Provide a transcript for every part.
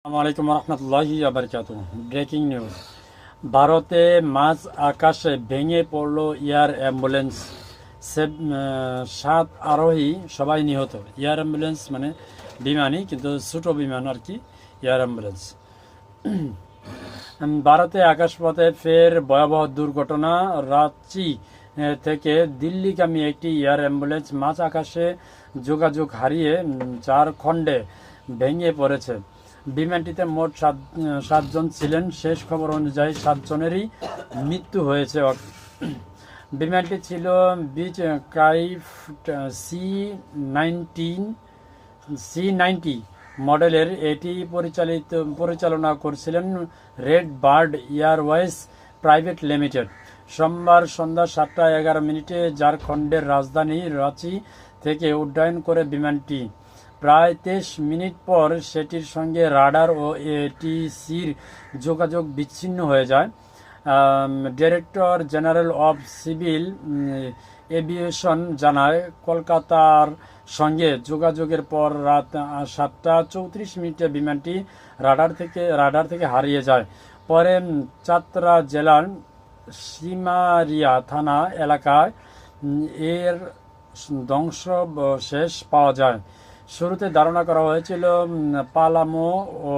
আসসালামু আলাইকুম রহমতুল্লাহি বারাকাতুহু। Breaking news. ভারতে মাঝ আকাশে ভেঙে পড়ল এয়ার অ্যাম্বুলেন্স। 7 আরোহী সবাই নিহত। এয়ার অ্যাম্বুলেন্স মানে বিমানই, কিন্তু ছোটো বিমান আর কি, এয়ার অ্যাম্বুলেন্স। ভারতে আকাশপথে ফের ভয়াবহ দুর্ঘটনা। রাঁচি থেকে দিল্লিগামী একটি এয়ার অ্যাম্বুলেন্স মাঝ আকাশে যোগাযোগ হারিয়ে 4 খণ্ডে ভেঙে পড়েছে। বিমানটিতে মোট সাতজন ছিলেন। শেষ খবর অনুযায়ী 7 জনেরই মৃত্যু হয়েছে। বিমানটি ছিল বিচ ক্রাইফট C-90 মডেলের। এটি পরিচালনা করছিলেন red bird Airways private limited. সোমবার সন্ধ্যা 7টা 11 মিনিটে ঝাড়খণ্ডের রাজধানী রাঁচি থেকে উড্ডয়ন করে বিমানটি। প্রায় 23 মিনিট পর সেটির সঙ্গে রাডার ও এটিসির যোগাযোগ বিচ্ছিন্ন হয়ে যায়। Director general of civil aviation জানায়, কলকাতার সঙ্গে যোগাযোগের পর রাত 7টা 34 মিনিটে বিমানটি রাডার থেকে হারিয়ে যায়। পরে চাতরা জেলার সিমারিয়া থানা এলাকায় এর ধ্বংসাবশেষ পাওয়া যায়। শুরুতে ধারণা করা হয়েছিল পালামো ও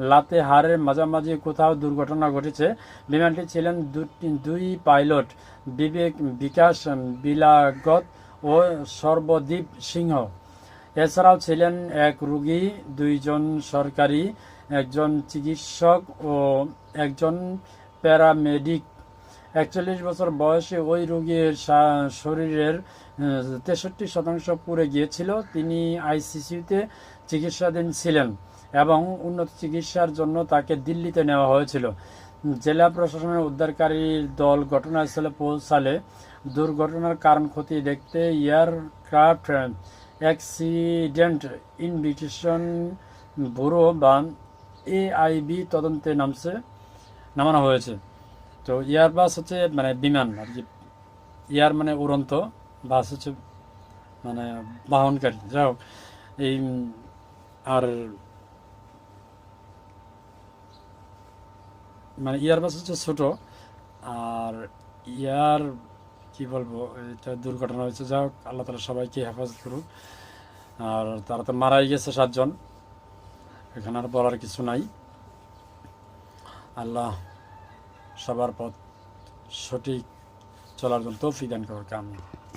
লাতেহারের মাঝামাঝি কোথাও দুর্ঘটনা ঘটেছে। বিমানটি ছিলেন দুই পাইলট, বিকাশ বিলাগত ও সর্বদীপ সিংহ। এছাড়াও ছিলেন এক রোগী, 2 জন সরকারি, একজন চিকিৎসক ও একজন প্যারামেডিক। 41 বছর বয়সে ওই রোগীর শরীরের 63% পুড়ে গিয়েছিল। তিনি আইসিইউতে চিকিৎসাধীন ছিলেন এবং উন্নত চিকিৎসার জন্য তাকে দিল্লিতে নেওয়া হয়েছিল। জেলা প্রশাসনের উদ্ধারকারী দল ঘটনাস্থলে পৌঁছালে দুর্ঘটনার কারণ খতিয়ে দেখতে এয়ারক্রাফট অ্যাক্সিডেন্ট ইনভেস্টিগেশন ব্যুরো বা AIB তদন্তে নামানো হয়েছে। তো এয়ার বাস হচ্ছে মানে বিমান আর কি, এয়ার মানে উড়ন্ত, বাস হচ্ছে মানে বাহনকারী। যাই হোক, এই আর মানে এয়ার বাস হচ্ছে ছোট, আর এয়ার কি বলবো, এটা দুর্ঘটনা হয়েছে। যাই হোক, আল্লাহ তালা সবাইকে হেফাজত করুক। আর তারা তো মারাই গেছে 7 জন, এখানে আর বলার কিছু নাই। আল্লাহ সবার পথ সঠিক চলার জন্য তৌফিক দান করুক। আমিন।